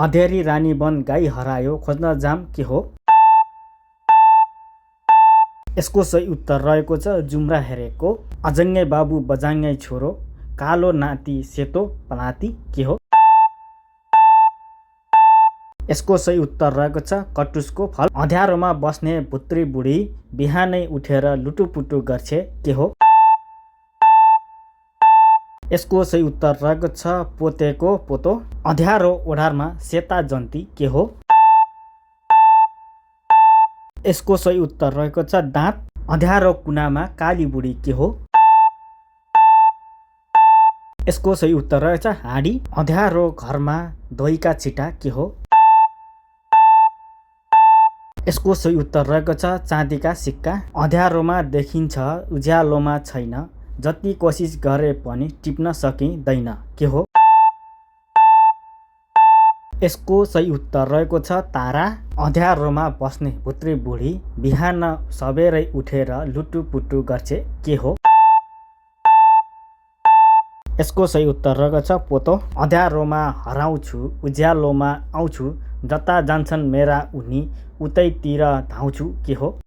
अँध्यारी रानी वन गाई हरायो खोज्न जाम के हो? यसको सही उत्तर रहेको छ जुम्रा हेरेको। अजङ्गै बाबु बजाङ्गै छोरो, कालो नाति सेतो पनाति के हो? यसको सही उत्तर रहेको छ कटुसको फल। अँध्यारोमा बस्ने भुत्री बुढी बिहानै उठेर लुटुपुटु गर्छे के हो? यसको सही उत्तर रहेको छ पोतेको पोतो। अँध्यारो ओढारमा सेता जन्ती के हो? यसको सही उत्तर रहेको छ दाँत। अँध्यारो कुनामा काली बुढी के हो? यसको सही उत्तर रहेको छ हाँडी। अँध्यारो घरमा दहीका छिटा के हो? यसको सही उत्तर रहेको छ चाँदीका सिक्का। अँध्यारोमा देखिन्छ उज्यालोमा छैन, जति कोसिस गरे पनि टिप्न सकिँदैन के हो? यसको सही उत्तर रहेको छ तारा। अँध्यारोमा बस्ने भुत्री बुढी बिहान सबेरै उठेर लुटुपुटु गर्छे के हो? यसको सही उत्तर रहेको छ पोतो। अँध्यारोमा हराउँछु उज्यालोमा आउँछु, जता जान्छन् मेरा उनी उतैतिर धाउँछु के हो?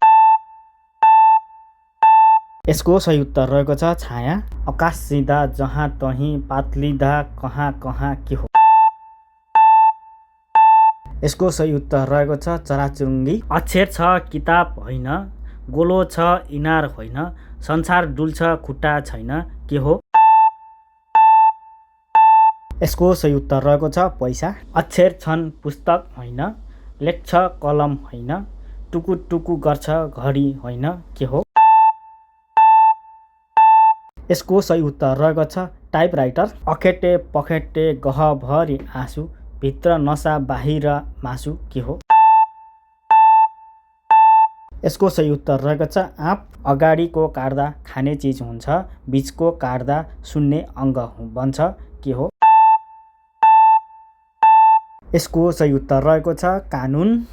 यसको सही उत्तर रहेको छ छाया। आकाश सिधा जहाँ तहीँ पातलिँदा कहाँ कहाँ के हो? यसको सही उत्तर रहेको छ चराचुरुङ्गी। अक्षर छ किताब होइन, गोलो छ इनार होइन, संसार डुल्छ खुट्टा छैन के हो? यसको सही उत्तर रहेको छ पैसा। अक्षर छन् पुस्तक होइन, लेख्छ कलम होइन, टुकु टुकु गर्छ घडी होइन के हो? यसको सही उत्तर रहेको छ टाइपराइटर। अखेटे पखेटे गहभरि आँसु, भित्र नसा बाहिर मासु के हो? यसको सही उत्तर रहेको छ आँप। अगाडिको काट्दा खाने चिज हुन्छ, बिचको काट्दा सुन्ने अङ्ग बन्छ के हो? यसको सही उत्तर रहेको छ कानुन।